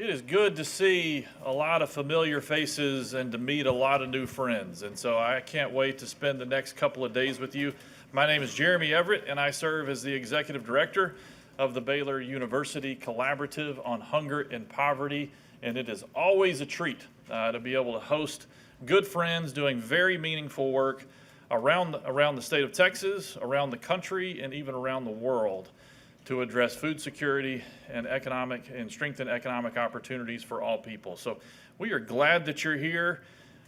It is good to see a lot of familiar faces and to meet a lot of new friends. And so I can't wait to spend the next couple of days with you. My name is Jeremy Everett, and I serve as the Executive Director of the Baylor University Collaborative on Hunger and Poverty. And it is always a treat to be able to host good friends doing very meaningful work around the state of Texas, around the country, and even around the world, to address food security and strengthen economic opportunities for all people. So we are glad that you're here.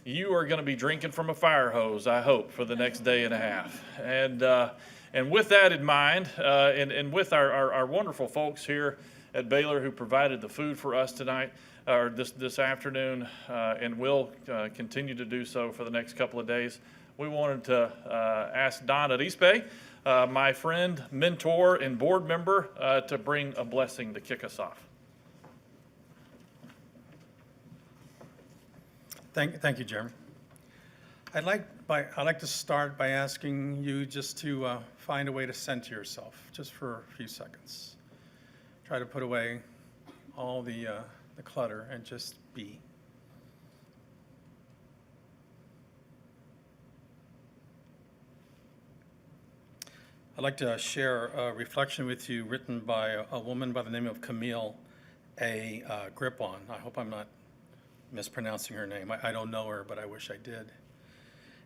You are going to be drinking from a fire hose, I hope, for the next day and a half. And with that in mind, and with our wonderful folks here at Baylor who provided the food for us tonight, or this afternoon, and will continue to do so for the next couple of days, we wanted to ask Don Arispe, my friend, mentor, and board member, to bring a blessing to kick us off. Thank you, Jeremy. I'd like to start by asking you just to find a way to center yourself, just for a few seconds. Try to put away all the clutter and just be. I'd like to share a reflection with you written by a woman by the name of Camille A. Grippon. I hope I'm not mispronouncing her name. I don't know her, but I wish I did.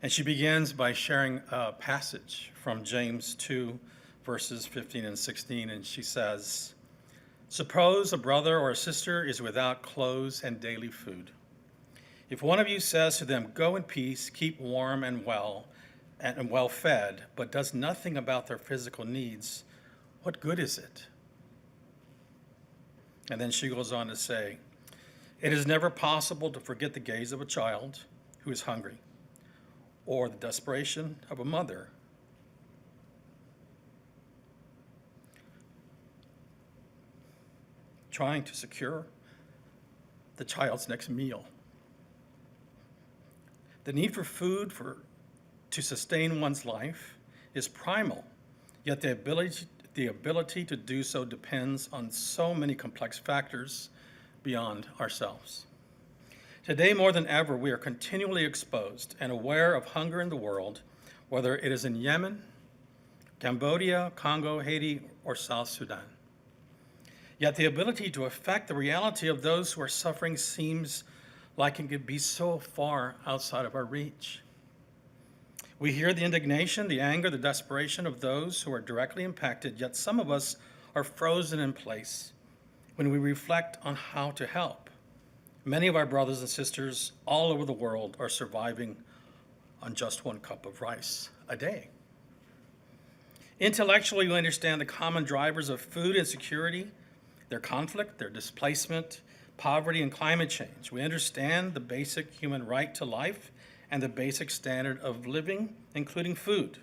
And she begins by sharing a passage from James 2, verses 15 and 16, and she says, "Suppose a brother or a sister is without clothes and daily food. If one of you says to them, 'Go in peace, keep warm and well fed,' but does nothing about their physical needs, what good is it?" And then she goes on to say, "It is never possible to forget the gaze of a child who is hungry, or the desperation of a mother trying to secure the child's next meal. The need for food to sustain one's life is primal, yet the ability to do so depends on so many complex factors beyond ourselves. Today, more than ever, we are continually exposed and aware of hunger in the world, whether it is in Yemen, Cambodia, Congo, Haiti, or South Sudan. Yet the ability to affect the reality of those who are suffering seems like it could be so far outside of our reach. We hear the indignation, the anger, the desperation of those who are directly impacted, yet some of us are frozen in place when we reflect on how to help. Many of our brothers and sisters all over the world are surviving on just 1 cup of rice a day. Intellectually, we understand the common drivers of food insecurity, their conflict, their displacement, poverty, and climate change. We understand the basic human right to life and the basic standard of living, including food.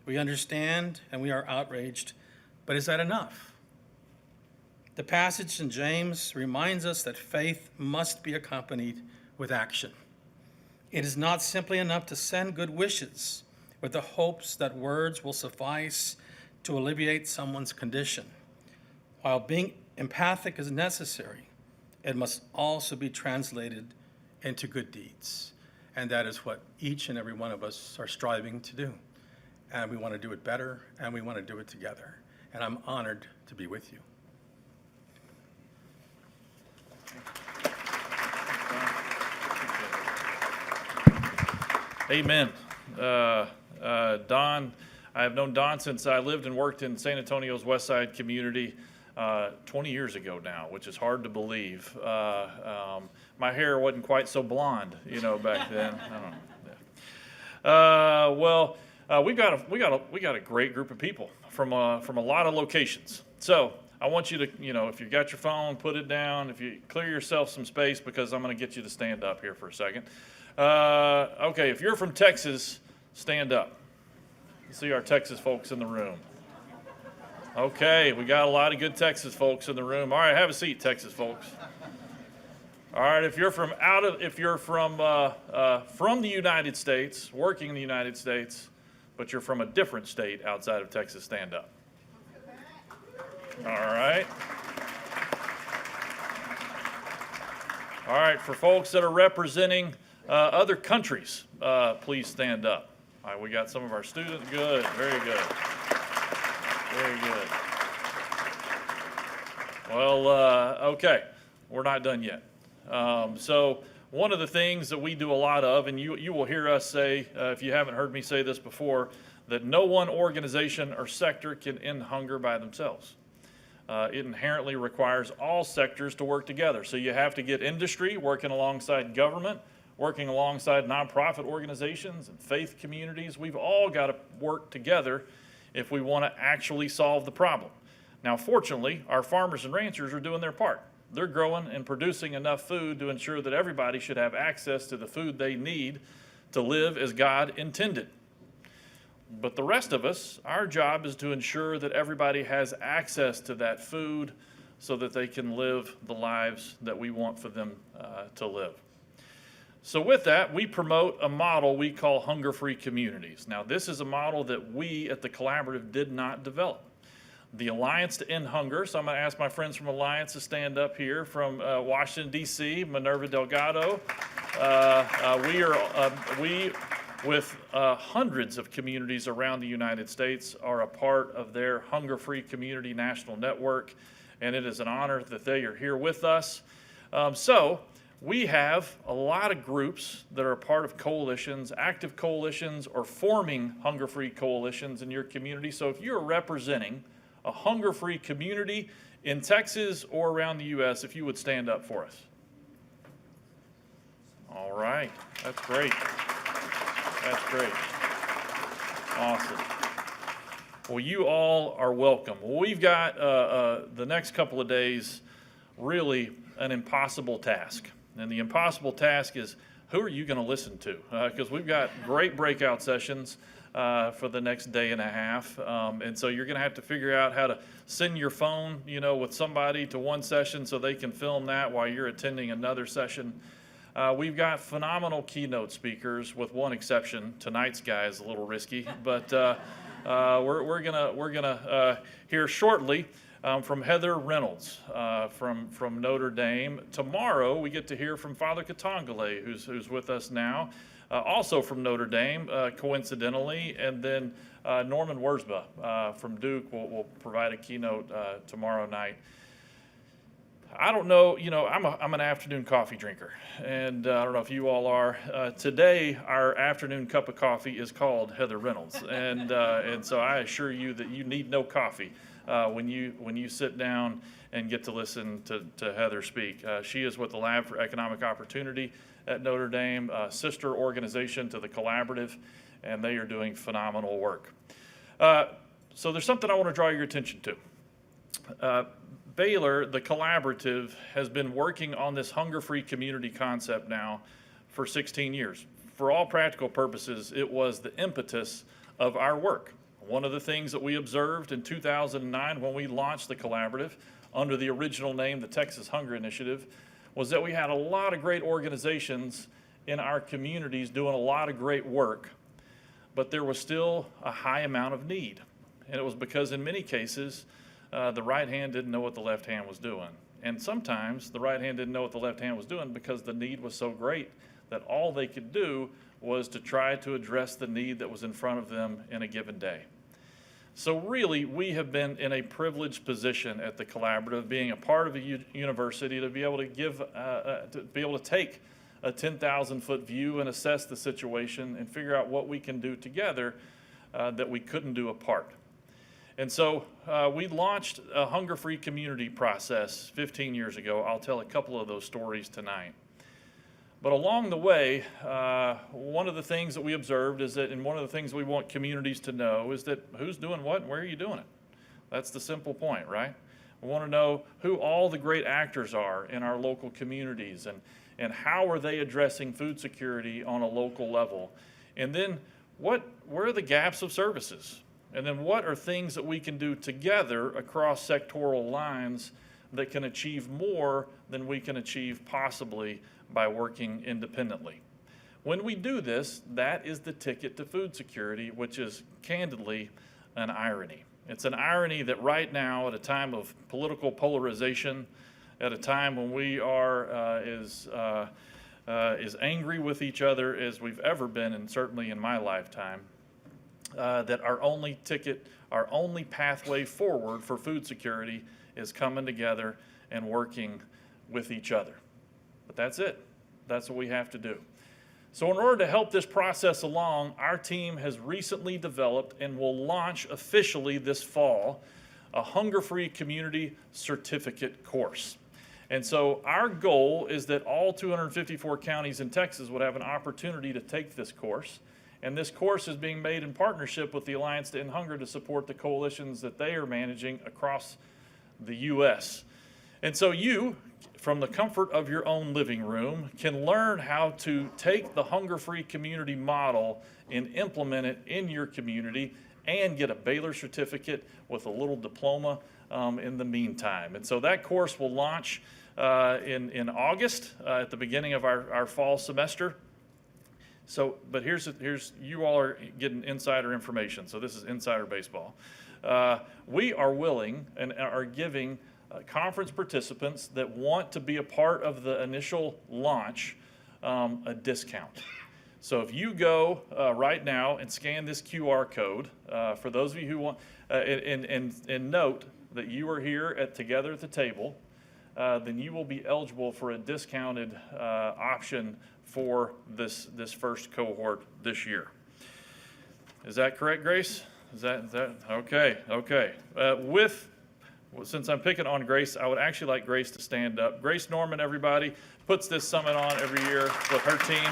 We understand and we are outraged, but is that enough? The passage in James reminds us that faith must be accompanied with action. It is not simply enough to send good wishes with the hopes that words will suffice to alleviate someone's condition. While being empathic is necessary, it must also be translated into good deeds. And that is what each and every one of us are striving to do. And we want to do it better, and we want to do it together. And I'm honored to be with you. Amen. Don, I have known Don since I lived and worked in San Antonio's West Side community 20 years ago now, which is hard to believe. My hair wasn't quite so blonde, back then. I don't know. We got a great group of people from a lot of locations. So I want you to, if you got your phone, put it down. If you clear yourself some space, because I'm going to get you to stand up here for a second. Okay, if you're from Texas, stand up. See our Texas folks in the room. Okay, we got a lot of good Texas folks in the room. All right, have a seat, Texas folks. All right, if you're from the United States, working in the United States, but you're from a different state outside of Texas, stand up. All right. All right, for folks that are representing other countries, please stand up. All right, we got some of our students. Good, very good. Very good. Well, okay, we're not done yet. So one of the things that we do a lot of, and you will hear us say, if you haven't heard me say this before, that no one organization or sector can end hunger by themselves. It inherently requires all sectors to work together. So you have to get industry working alongside government, working alongside nonprofit organizations and faith communities. We've all got to work together if we want to actually solve the problem. Now, fortunately, our farmers and ranchers are doing their part. They're growing and producing enough food to ensure that everybody should have access to the food they need to live as God intended. But the rest of us, our job is to ensure that everybody has access to that food so that they can live the lives that we want for them to live. So with that, we promote a model we call hunger-free communities. Now, this is a model that we at the Collaborative did not develop. The Alliance to End Hunger, so I'm going to ask my friends from Alliance to stand up here, from Washington, D.C., Minerva Delgado. We, with hundreds of communities around the United States, are a part of their Hunger-Free Community National Network, and it is an honor that they are here with us. So we have a lot of groups that are a part of coalitions, active coalitions, or forming hunger-free coalitions in your community. So if you're representing a hunger-free community in Texas or around the U.S., if you would stand up for us. All right, that's great. That's great. Awesome. Well, you all are welcome. Well, we've got the next couple of days really an impossible task. And the impossible task is, who are you going to listen to? Because we've got great breakout sessions for the next day and a half. And so you're going to have to figure out how to send your phone, with somebody to one session so they can film that while you're attending another session. We've got phenomenal keynote speakers, with one exception. Tonight's guy is a little risky, but we're gonna hear shortly from Heather Reynolds from Notre Dame. Tomorrow we get to hear from Father Katongole, who's with us now. Also from Notre Dame, coincidentally, and then Norman Wurzba from Duke will provide a keynote tomorrow night. I don't know, I'm an afternoon coffee drinker, and I don't know if you all are. Today, our afternoon cup of coffee is called Heather Reynolds, and so I assure you that you need no coffee when you sit down and get to listen to Heather speak. She is with the Lab for Economic Opportunity at Notre Dame, a sister organization to the Collaborative, and they are doing phenomenal work. So there's something I want to draw your attention to. Baylor, the Collaborative, has been working on this hunger-free community concept now for 16 years. For all practical purposes, it was the impetus of our work. One of the things that we observed in 2009 when we launched the Collaborative under the original name, the Texas Hunger Initiative, was that we had a lot of great organizations in our communities doing a lot of great work, but there was still a high amount of need. And it was because in many cases, the right hand didn't know what the left hand was doing. And sometimes the right hand didn't know what the left hand was doing because the need was so great that all they could do was to try to address the need that was in front of them in a given day. So really, we have been in a privileged position at the Collaborative, being a part of a university, to be able to take a 10,000-foot view and assess the situation and figure out what we can do together that we couldn't do apart. And so we launched a hunger-free community process 15 years ago. I'll tell a couple of those stories tonight. But along the way, one of the things that we observed is that, and one of the things we want communities to know, is that who's doing what and where are you doing it? That's the simple point, right? We want to know who all the great actors are in our local communities, and how are they addressing food security on a local level. And then where are the gaps of services? And then what are things that we can do together across sectoral lines that can achieve more than we can achieve possibly by working independently? When we do this, that is the ticket to food security, which is candidly an irony. It's an irony that right now, at a time of political polarization at a time when we are as angry with each other as we've ever been, and certainly in my lifetime, that our only ticket, our only pathway forward for food security is coming together and working with each other. But that's it. That's what we have to do. So in order to help this process along, our team has recently developed and will launch officially this fall a Hunger-Free Community Certificate course. And so our goal is that all 254 counties in Texas would have an opportunity to take this course. And this course is being made in partnership with the Alliance to End Hunger to support the coalitions that they are managing across the U.S. And so you, from the comfort of your own living room, can learn how to take the hunger-free community model and implement it in your community and get a Baylor certificate with a little diploma in the meantime. And so that course will launch in August at the beginning of our fall semester. So, but here's you all are getting insider information. So this is insider baseball. We are willing and are giving conference participants that want to be a part of the initial launch a discount. So if you go right now and scan this QR code, for those of you who want, and note that you are here together at the table, then you will be eligible for a discounted option for this first cohort this year. Is that correct, Grace? Is that okay? Okay. Since I'm picking on Grace, I would actually like Grace to stand up. Grace Norman, everybody, puts this summit on every year with her team.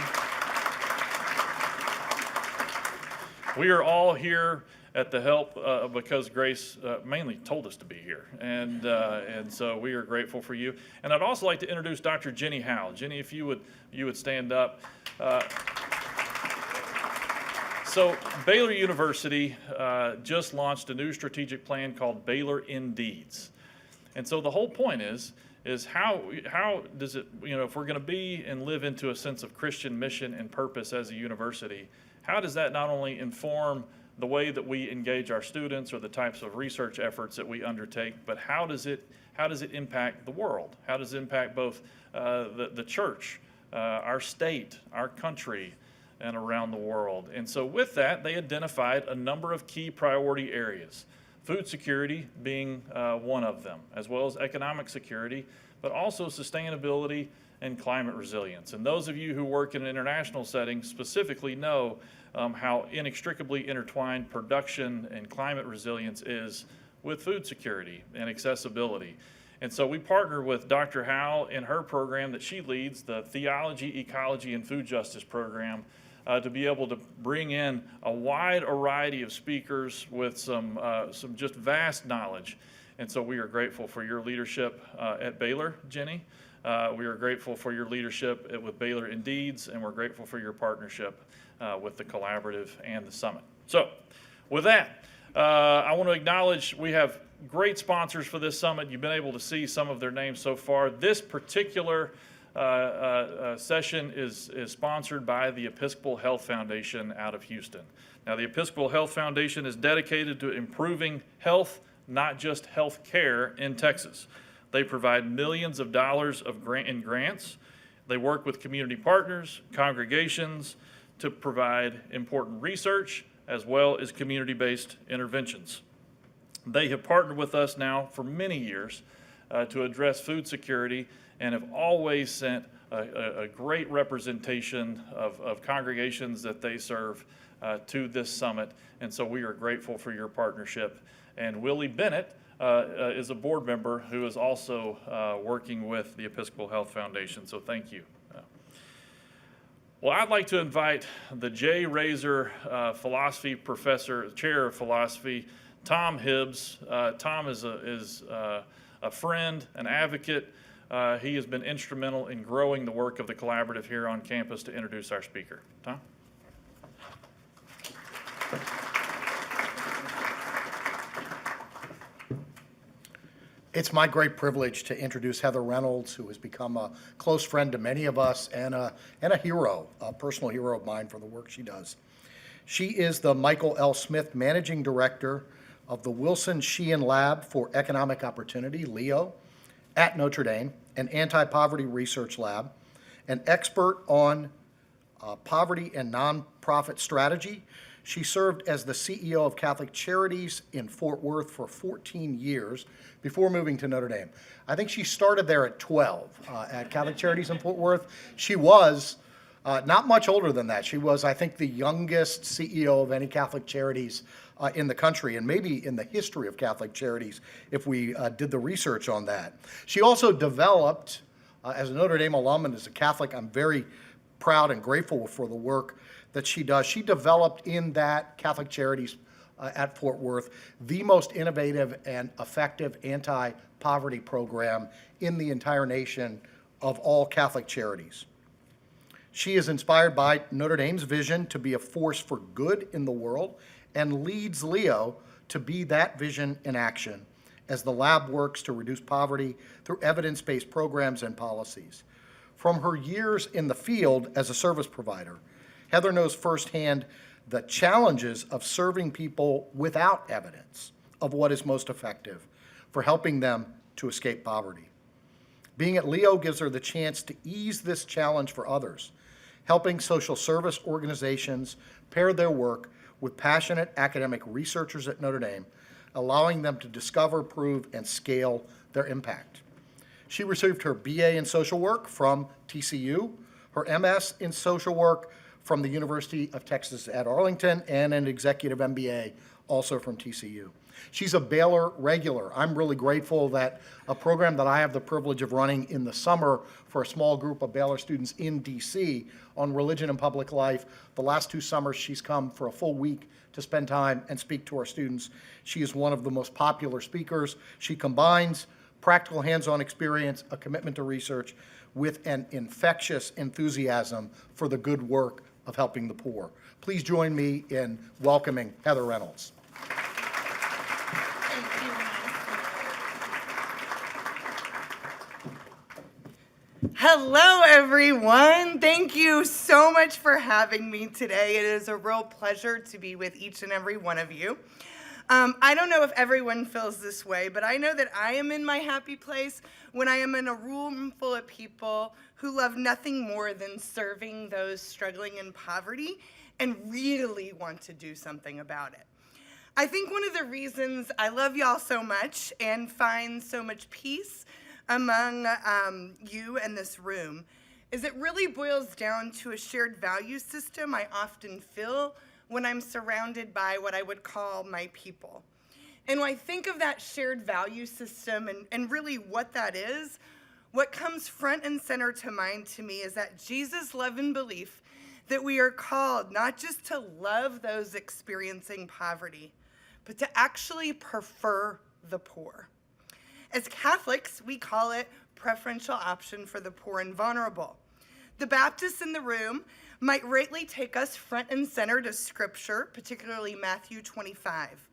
We are all here at the help because Grace mainly told us to be here, and so we are grateful for you. And I'd also like to introduce Dr. Jenny Howe. Jenny, if you would stand up. So Baylor University just launched a new strategic plan called Baylor Indeeds. And so the whole point is how does it, if we're going to be and live into a sense of Christian mission and purpose as a university, how does that not only inform the way that we engage our students or the types of research efforts that we undertake, but how does it impact the world? How does it impact both the church, our state, our country, and around the world? And so with that, they identified a number of key priority areas, food security being one of them, as well as economic security, but also sustainability and climate resilience. And those of you who work in an international setting specifically know how inextricably intertwined production and climate resilience is with food security and accessibility. And so we partner with Dr. Howe in her program that she leads, the Theology, Ecology, and Food Justice program, to be able to bring in a wide variety of speakers with some just vast knowledge. And so we are grateful for your leadership at Baylor, Jenny. We are grateful for your leadership with Baylor Indeeds, and we're grateful for your partnership with the Collaborative and the Summit. So with that, I want to acknowledge we have great sponsors for this summit. You've been able to see some of their names so far. This particular session is sponsored by the Episcopal Health Foundation out of Houston. Now, the Episcopal Health Foundation is dedicated to improving health, not just health care, in Texas. They provide millions of dollars in grants. They work with community partners, congregations, to provide important research as well as community-based interventions. They have partnered with us now for many years to address food security and have always sent a great representation of congregations that they serve to this summit. And so we are grateful for your partnership. And Willie Bennett is a board member who is also working with the Episcopal Health Foundation. So thank you. Well, I'd like to invite the J. Razor Philosophy Professor, Chair of Philosophy, Tom Hibbs. Tom is a friend, an advocate. He has been instrumental in growing the work of the Collaborative here on campus, to introduce our speaker. Tom? It's my great privilege to introduce Heather Reynolds, who has become a close friend to many of us and a hero, a personal hero of mine for the work she does. She is the Michael L. Smith Managing Director of the Wilson Sheehan Lab for Economic Opportunity, LEO, at Notre Dame, an anti-poverty research lab, an expert on poverty and nonprofit strategy. She served as the CEO of Catholic Charities in Fort Worth for 14 years before moving to Notre Dame. I think she started there at 12 at Catholic Charities in Fort Worth. She was not much older than that. She was, I think, the youngest CEO of any Catholic Charities in the country, and maybe in the history of Catholic Charities, if we did the research on that. She also developed, as a Notre Dame alum and as a Catholic, I'm very proud and grateful for the work that she does. She developed in that Catholic Charities at Fort Worth the most innovative and effective anti-poverty program in the entire nation of all Catholic charities. She is inspired by Notre Dame's vision to be a force for good in the world and leads Leo to be that vision in action as the lab works to reduce poverty through evidence-based programs and policies. From her years in the field as a service provider, Heather knows firsthand the challenges of serving people without evidence of what is most effective for helping them to escape poverty. Being at Leo gives her the chance to ease this challenge for others, helping social service organizations pair their work with passionate academic researchers at Notre Dame, allowing them to discover, prove, and scale their impact. She received her BA in social work from TCU, her MS in social work from the University of Texas at Arlington, and an executive MBA also from TCU. She's a Baylor regular. I'm really grateful that a program that I have the privilege of running in the summer for a small group of Baylor students in DC on religion and public life, the last 2 summers she's come for a full week to spend time and speak to our students. She is one of the most popular speakers. She combines practical hands-on experience, a commitment to research, with an infectious enthusiasm for the good work of helping the poor. Please join me in welcoming Heather Reynolds. Hello, everyone. Thank you so much for having me today. It is a real pleasure to be with each and every one of you. I don't know if everyone feels this way, but I know that I am in my happy place when I am in a room full of people who love nothing more than serving those struggling in poverty and really want to do something about it. I think one of the reasons I love y'all so much and find so much peace among you and this room is it really boils down to a shared value system I often feel when I'm surrounded by what I would call my people. And when I think of that shared value system and really what that is, what comes front and center to mind to me is that Jesus' love and belief that we are called not just to love those experiencing poverty, but to actually prefer the poor. As Catholics, we call it preferential option for the poor and vulnerable. The Baptists in the room might rightly take us front and center to Scripture, particularly Matthew 25,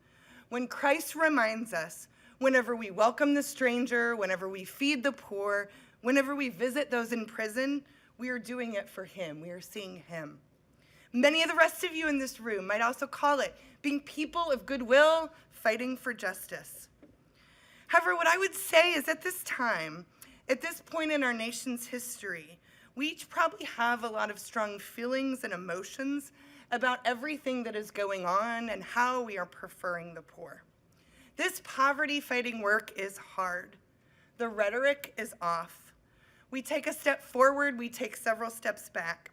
when Christ reminds us whenever we welcome the stranger, whenever we feed the poor, whenever we visit those in prison, we are doing it for him. We are seeing him. Many of the rest of you in this room might also call it being people of goodwill, fighting for justice. However, what I would say is at this time, at this point in our nation's history, we each probably have a lot of strong feelings and emotions about everything that is going on and how we are preferring the poor. This poverty-fighting work is hard. The rhetoric is off. We take a step forward, we take several steps back.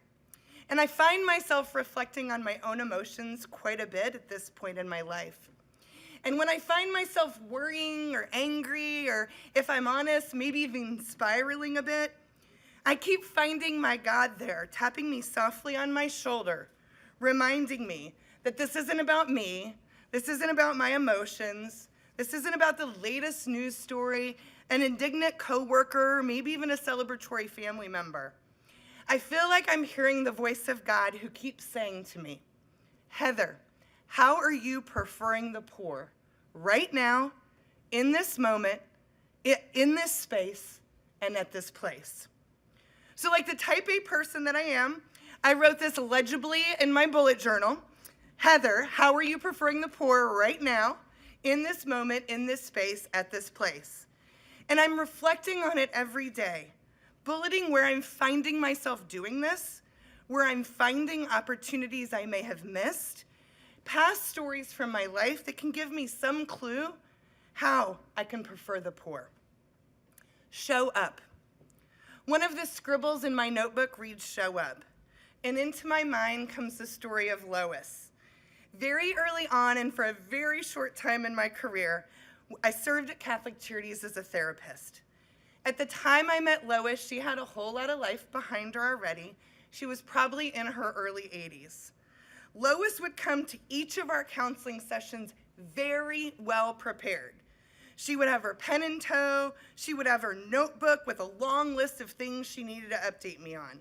And I find myself reflecting on my own emotions quite a bit at this point in my life. And when I find myself worrying or angry, or if I'm honest, maybe even spiraling a bit, I keep finding my God there, tapping me softly on my shoulder, reminding me that this isn't about me, this isn't about my emotions, this isn't about the latest news story, an indignant coworker, maybe even a celebratory family member. I feel like I'm hearing the voice of God who keeps saying to me, Heather, how are you preferring the poor right now, in this moment, in this space, and at this place? So like the type A person that I am, I wrote this legibly in my bullet journal. Heather, how are you preferring the poor right now, in this moment, in this space, at this place? And I'm reflecting on it every day, bulleting where I'm finding myself doing this, where I'm finding opportunities I may have missed, past stories from my life that can give me some clue how I can prefer the poor. Show up. One of the scribbles in my notebook reads "show up," and into my mind comes the story of Lois. Very early on, and for a very short time in my career, I served at Catholic Charities as a therapist. At the time I met Lois, she had a whole lot of life behind her already. She was probably in her early 80s. Lois would come to each of our counseling sessions very well prepared. She would have her pen in tow. She would have her notebook with a long list of things she needed to update me on.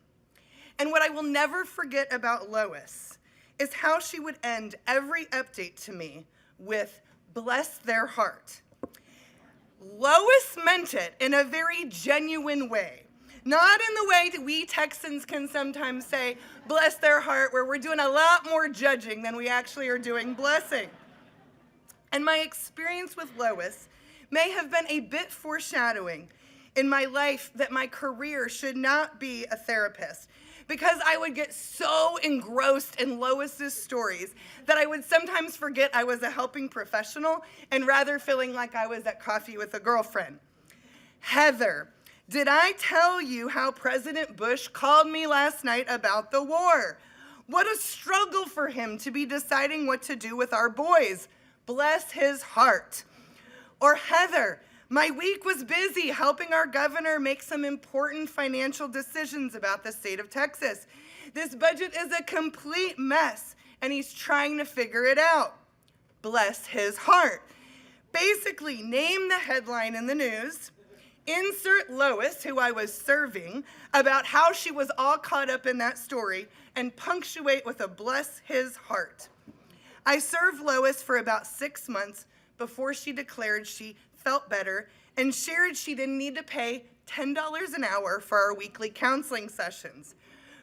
And what I will never forget about Lois is how she would end every update to me with "bless their heart." Lois meant it in a very genuine way. Not in the way that we Texans can sometimes say, "bless their heart," where we're doing a lot more judging than we actually are doing blessing. And my experience with Lois may have been a bit foreshadowing in my life that my career should not be a therapist, because I would get so engrossed in Lois's stories that I would sometimes forget I was a helping professional and rather feeling like I was at coffee with a girlfriend. Heather, did I tell you how President Bush called me last night about the war? What a struggle for him to be deciding what to do with our boys. Bless his heart. Or Heather, my week was busy helping our governor make some important financial decisions about the state of Texas. This budget is a complete mess, and he's trying to figure it out. Bless his heart. Basically, name the headline in the news, insert Lois, who I was serving, about how she was all caught up in that story, and punctuate with a "bless his heart." I served Lois for about 6 months before she declared she felt better and shared she didn't need to pay $10 an hour for our weekly counseling sessions.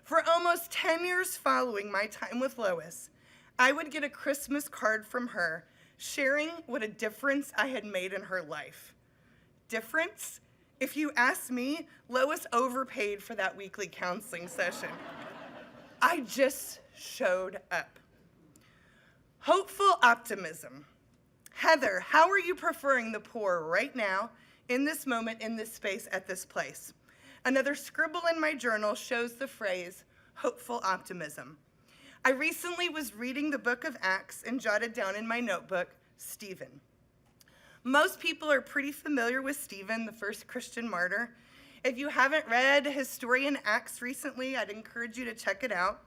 For almost 10 years following my time with Lois, I would get a Christmas card from her sharing what a difference I had made in her life. Difference? If you ask me, Lois overpaid for that weekly counseling session. I just showed up. Hopeful optimism. Heather, how are you preferring the poor right now, in this moment, in this space, at this place? Another scribble in my journal shows the phrase, hopeful optimism. I recently was reading the book of Acts and jotted down in my notebook, Stephen. Most people are pretty familiar with Stephen, the first Christian martyr. If you haven't read his story in Acts recently, I'd encourage you to check it out.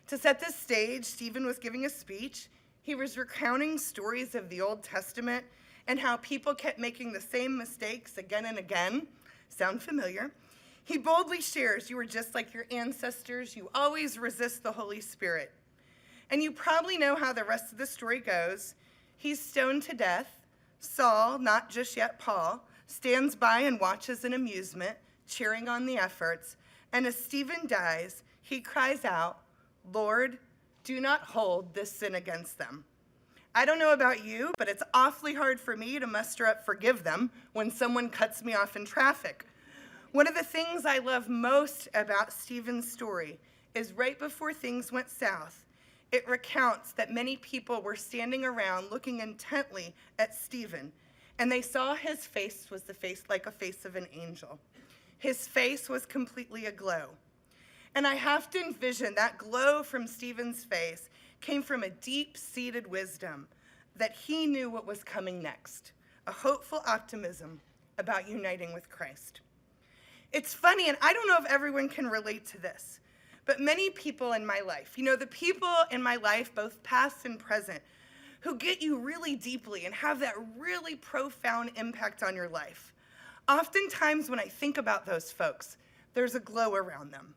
To set the stage, Stephen was giving a speech. He was recounting stories of the Old Testament and how people kept making the same mistakes again and again. Sound familiar? He boldly shares, "You were just like your ancestors. You always resist the Holy Spirit." And you probably know how the rest of the story goes. He's stoned to death. Saul, not just yet Paul, stands by and watches in amusement, cheering on the efforts. And as Stephen dies, he cries out, "Lord, do not hold this sin against them." I don't know about you, but it's awfully hard for me to muster up "forgive them" when someone cuts me off in traffic. One of the things I love most about Stephen's story is right before things went south, it recounts that many people were standing around looking intently at Stephen, and they saw his face was the face like a face of an angel. His face was completely aglow. And I have to envision that glow from Stephen's face came from a deep-seated wisdom that he knew what was coming next, a hopeful optimism about uniting with Christ. It's funny, and I don't know if everyone can relate to this, but many people in my life, the people in my life, both past and present, who get you really deeply and have that really profound impact on your life. Oftentimes when I think about those folks, there's a glow around them.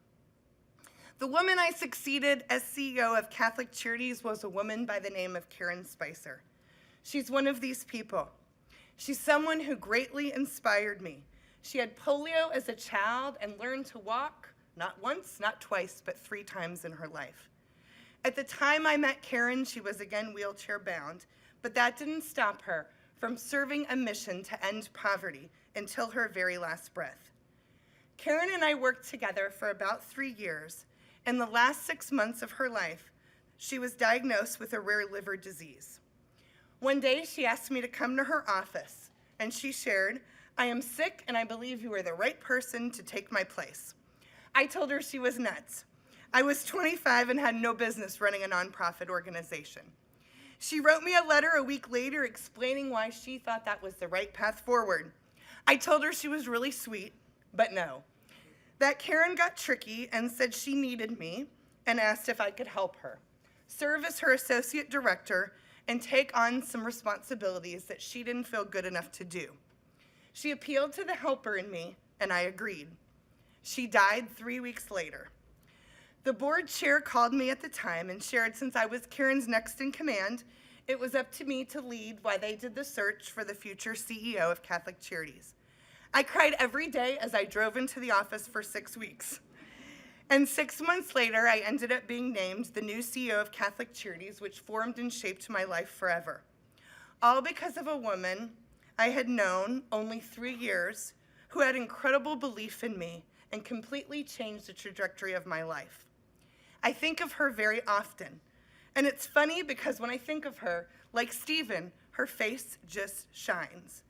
The woman I succeeded as CEO of Catholic Charities was a woman by the name of Karen Spicer. She's one of these people. She's someone who greatly inspired me. She had polio as a child and learned to walk, not once, not twice, but 3 times in her life. At the time I met Karen, she was again wheelchair bound, but that didn't stop her from serving a mission to end poverty until her very last breath. Karen and I worked together for about 3 years. In the last 6 months of her life, she was diagnosed with a rare liver disease. One day, she asked me to come to her office, and she shared, "I am sick, and I believe you are the right person to take my place." I told her she was nuts. I was 25 and had no business running a nonprofit organization. She wrote me a letter a week later explaining why she thought that was the right path forward. I told her she was really sweet, but no. That Karen got tricky and said she needed me and asked if I could help her, serve as her associate director, and take on some responsibilities that she didn't feel good enough to do. She appealed to the helper in me, and I agreed. She died 3 weeks later. The board chair called me at the time and shared since I was Karen's next in command, it was up to me to lead while they did the search for the future CEO of Catholic Charities. I cried every day as I drove into the office for 6 weeks. And 6 months later, I ended up being named the new CEO of Catholic Charities, which formed and shaped my life forever. All because of a woman I had known only 3 years who had incredible belief in me and completely changed the trajectory of my life. I think of her very often. And it's funny because when I think of her, like Stephen, her face just shines.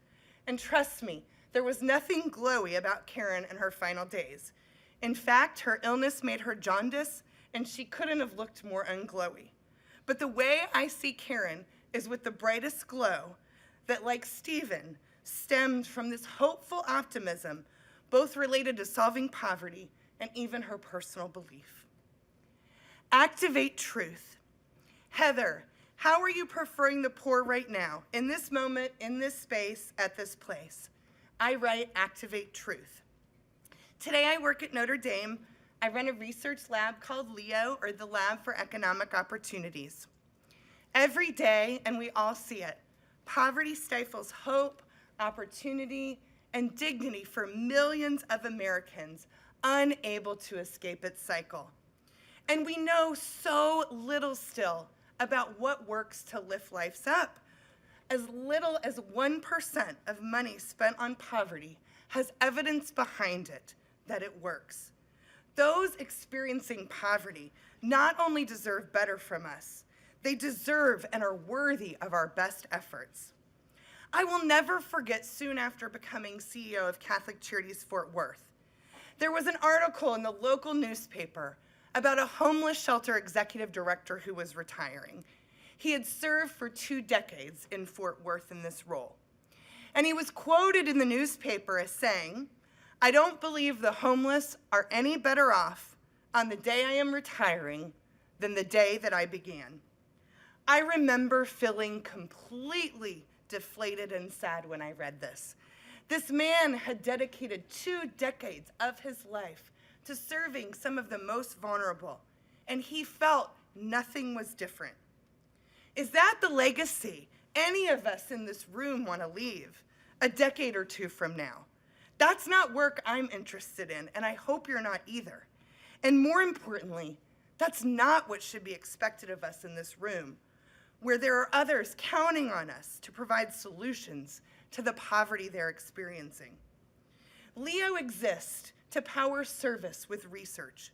And trust me, there was nothing glowy about Karen in her final days. In fact, her illness made her jaundice, and she couldn't have looked more unglowy. But the way I see Karen is with the brightest glow that, like Stephen, stemmed from this hopeful optimism, both related to solving poverty and even her personal belief. Activate truth. Heather, how are you preferring the poor right now, in this moment, in this space, at this place? I write activate truth. Today I work at Notre Dame. I run a research lab called LEO, or the Lab for Economic Opportunities. Every day, and we all see it, poverty stifles hope, opportunity, and dignity for millions of Americans unable to escape its cycle. And we know so little still about what works to lift lives up. As little as 1% of money spent on poverty has evidence behind it that it works. Those experiencing poverty not only deserve better from us, they deserve and are worthy of our best efforts. I will never forget soon after becoming CEO of Catholic Charities Fort Worth, there was an article in the local newspaper about a homeless shelter executive director who was retiring. He had served for 2 decades in Fort Worth in this role. And he was quoted in the newspaper as saying, "I don't believe the homeless are any better off on the day I am retiring than the day that I began." I remember feeling completely deflated and sad when I read this. This man had dedicated 2 decades of his life to serving some of the most vulnerable, and he felt nothing was different. Is that the legacy any of us in this room want to leave a decade or 2 from now? That's not work I'm interested in, and I hope you're not either. And more importantly, that's not what should be expected of us in this room, where there are others counting on us to provide solutions to the poverty they're experiencing. LEO exists to power service with research.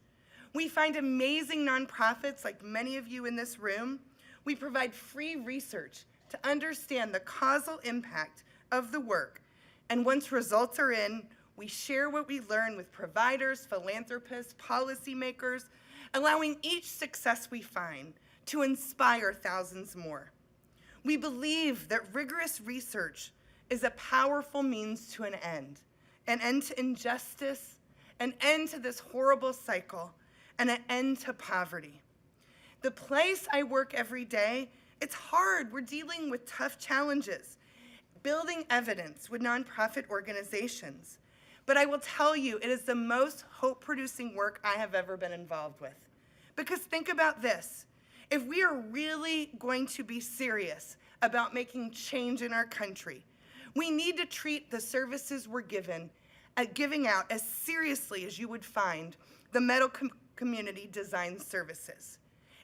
We find amazing nonprofits like many of you in this room. We provide free research to understand the causal impact of the work. And once results are in, we share what we learn with providers, philanthropists, policymakers, allowing each success we find to inspire thousands more. We believe that rigorous research is a powerful means to an end to injustice, an end to this horrible cycle, and an end to poverty. The place I work every day, it's hard. We're dealing with tough challenges, building evidence with nonprofit organizations. But I will tell you, it is the most hope-producing work I have ever been involved with. Because think about this. If we are really going to be serious about making change in our country, we need to treat the services we're giving out as seriously as you would find the medical community design services.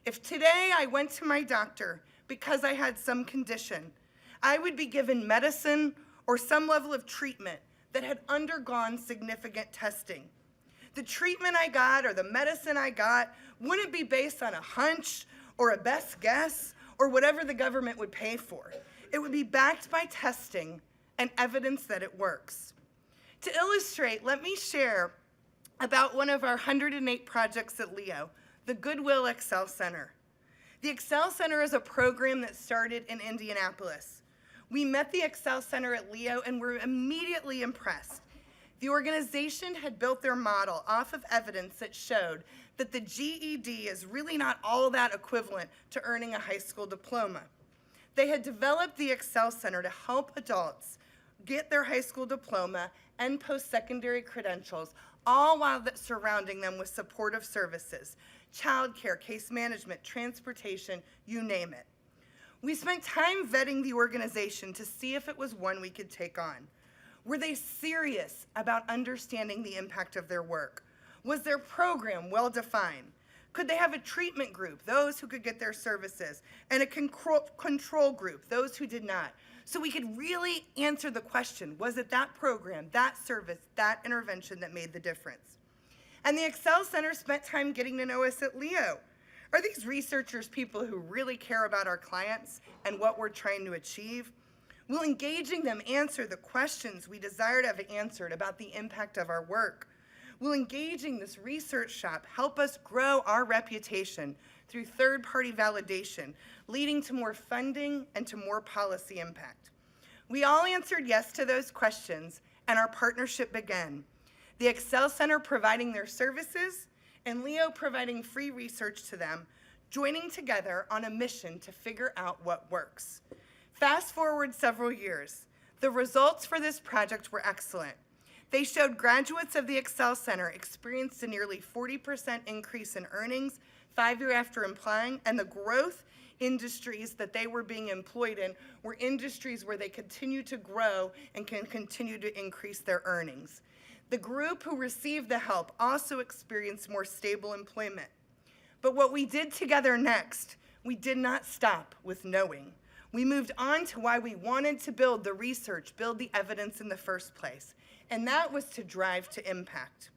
If today I went to my doctor because I had some condition, I would be given medicine or some level of treatment that had undergone significant testing. The treatment I got or the medicine I got wouldn't be based on a hunch or a best guess or whatever the government would pay for. It would be backed by testing and evidence that it works. To illustrate, let me share about one of our 108 projects at Leo, the Goodwill Excel Center. The Excel Center is a program that started in Indianapolis. We met the Excel Center at Leo and were immediately impressed. The organization had built their model off of evidence that showed that the GED is really not all that equivalent to earning a high school diploma. They had developed the Excel Center to help adults get their high school diploma and post-secondary credentials, all while surrounding them with supportive services, childcare, case management, transportation, you name it. We spent time vetting the organization to see if it was one we could take on. Were they serious about understanding the impact of their work? Was their program well-defined? Could they have a treatment group, those who could get their services, and a control group, those who did not? So we could really answer the question, was it that program, that service, that intervention that made the difference? And the Excel Center spent time getting to know us at Leo. Are these researchers people who really care about our clients and what we're trying to achieve? Will engaging them answer the questions we desire to have answered about the impact of our work? Will engaging this research shop help us grow our reputation through third-party validation, leading to more funding and to more policy impact? We all answered yes to those questions, and our partnership began. The Excel Center providing their services, and Leo providing free research to them, joining together on a mission to figure out what works. Fast forward several years, the results for this project were excellent. They showed graduates of the Excel Center experienced a nearly 40% increase in earnings 5 years after applying, and the growth industries that they were being employed in were industries where they continue to grow and can continue to increase their earnings. The group who received the help also experienced more stable employment. But what we did together next, we did not stop with knowing. We moved on to why we wanted to build the research, build the evidence in the first place, and that was to drive to impact.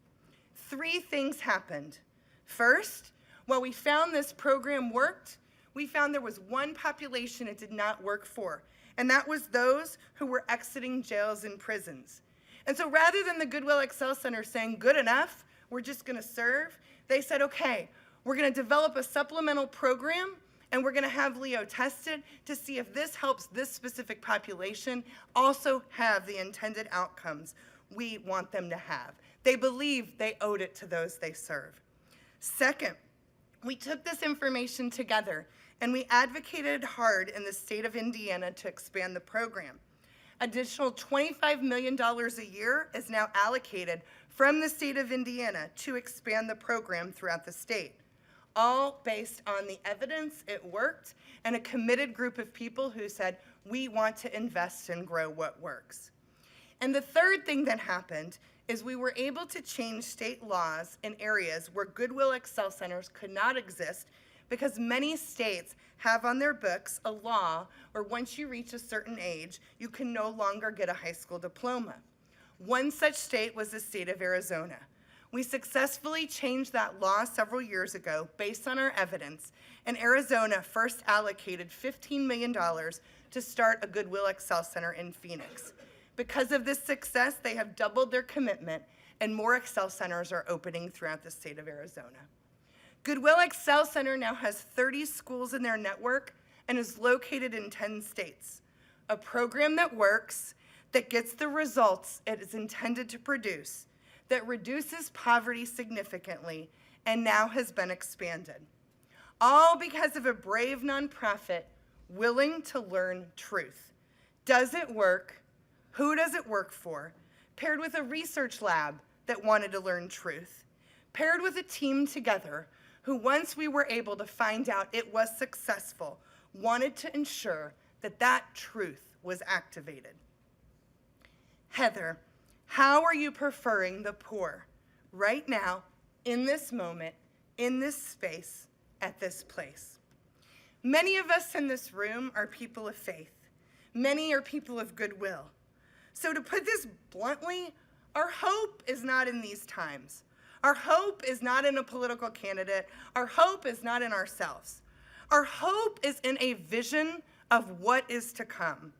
3 things happened. First, while we found this program worked, we found there was one population it did not work for, and that was those who were exiting jails and prisons. And so rather than the Goodwill Excel Center saying, good enough, we're just gonna serve, they said, okay, we're gonna develop a supplemental program and we're gonna have Leo tested to see if this helps this specific population also have the intended outcomes we want them to have. They believe they owed it to those they serve. Second, we took this information together and we advocated hard in the state of Indiana to expand the program. Additional $25 million a year is now allocated from the state of Indiana to expand the program throughout the state, all based on the evidence it worked and a committed group of people who said, we want to invest and grow what works. And the third thing that happened is we were able to change state laws in areas where Goodwill Excel Centers could not exist because many states have on their books a law where once you reach a certain age, you can no longer get a high school diploma. One such state was the state of Arizona. We successfully changed that law several years ago based on our evidence, and Arizona first allocated $15 million to start a Goodwill Excel Center in Phoenix. Because of this success, they have doubled their commitment, and more Excel Centers are opening throughout the state of Arizona. Goodwill Excel Center now has 30 schools in their network and is located in 10 states. A program that works, that gets the results it is intended to produce, that reduces poverty significantly, and now has been expanded. All because of a brave nonprofit willing to learn truth. Does it work? Who does it work for? Paired with a research lab that wanted to learn truth. Paired with a team together who, once we were able to find out it was successful, wanted to ensure that that truth was activated. Heather, how are you preferring the poor right now, in this moment, in this space, at this place? Many of us in this room are people of faith. Many are people of goodwill. So to put this bluntly, our hope is not in these times. Our hope is not in a political candidate. Our hope is not in ourselves. Our hope is in a vision of what is to come.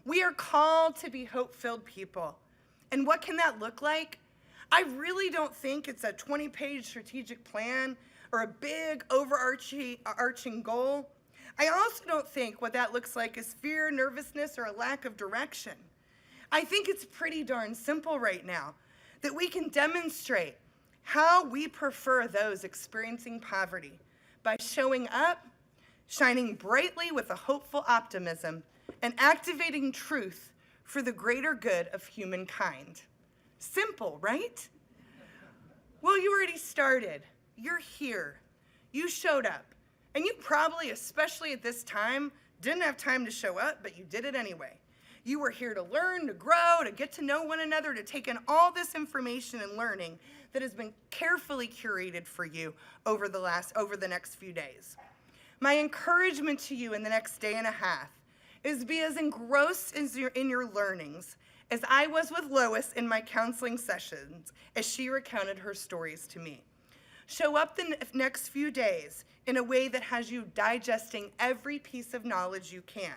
We are called to be hope-filled people. And what can that look like? I really don't think it's a 20-page strategic plan or a big overarching goal. I also don't think what that looks like is fear, nervousness, or a lack of direction. I think it's pretty darn simple right now that we can demonstrate how we prefer those experiencing poverty by showing up, shining brightly with a hopeful optimism, and activating truth for the greater good of humankind. Simple, right? Well, you already started. You're here. You showed up. And you probably, especially at this time, didn't have time to show up, but you did it anyway. You were here to learn, to grow, to get to know one another, to take in all this information and learning that has been carefully curated for you over the next few days. My encouragement to you in the next day and a half is be as engrossed in your learnings as I was with Lois in my counseling sessions as she recounted her stories to me. Show up the next few days in a way that has you digesting every piece of knowledge you can.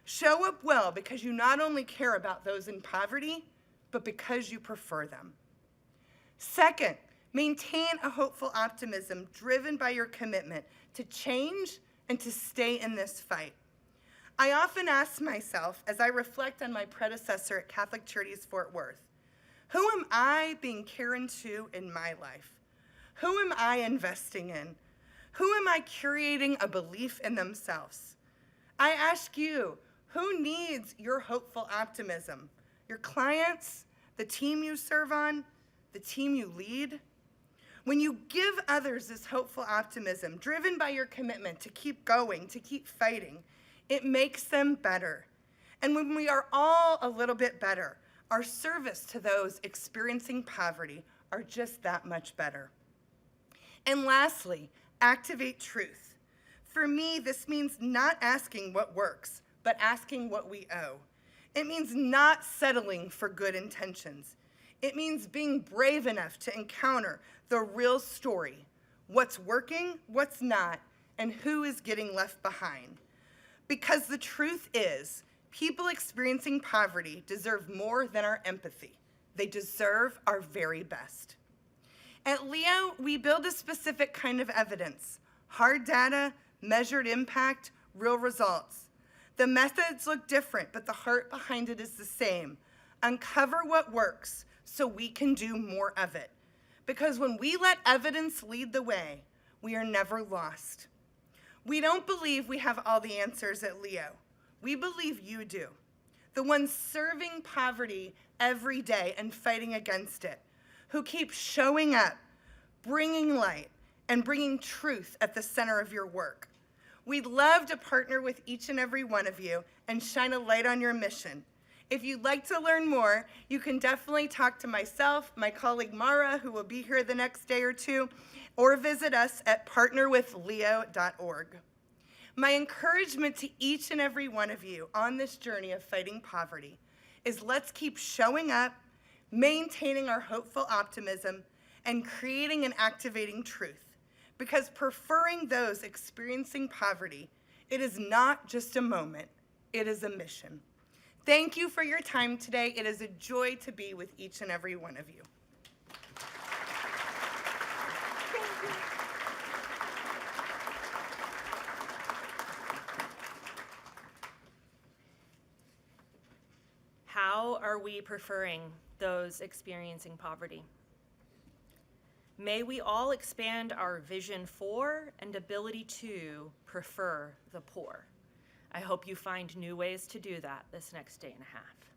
Show up well because you not only care about those in poverty, but because you prefer them. Second, maintain a hopeful optimism driven by your commitment to change and to stay in this fight. I often ask myself, as I reflect on my predecessor at Catholic Charities Fort Worth, who am I being Karen to in my life? Who am I investing in? Who am I curating a belief in themselves? I ask you, who needs your hopeful optimism? Your clients, the team you serve on, the team you lead? When you give others this hopeful optimism, driven by your commitment to keep going, to keep fighting, it makes them better. And when we are all a little bit better, our service to those experiencing poverty are just that much better. And lastly, activate truth. For me, this means not asking what works, but asking what we owe. It means not settling for good intentions. It means being brave enough to encounter the real story, what's working, what's not, and who is getting left behind. Because the truth is, people experiencing poverty deserve more than our empathy. They deserve our very best. At Leo, we build a specific kind of evidence: hard data, measured impact, real results. The methods look different, but the heart behind it is the same. Uncover what works so we can do more of it. Because when we let evidence lead the way, we are never lost. We don't believe we have all the answers at Leo. We believe you do. The ones serving poverty every day and fighting against it, who keep showing up, bringing light, and bringing truth at the center of your work. We'd love to partner with each and every one of you and shine a light on your mission. If you'd like to learn more, you can definitely talk to myself, my colleague Mara, who will be here the next day or two, or visit us at partnerwithleo.org. My encouragement to each and every one of you on this journey of fighting poverty is let's keep showing up, maintaining our hopeful optimism, and creating and activating truth. Because preferring those experiencing poverty, it is not just a moment, it is a mission. Thank you for your time today. It is a joy to be with each and every one of you. How are we preferring those experiencing poverty? May we all expand our vision for and ability to prefer the poor. I hope you find new ways to do that this next day and a half.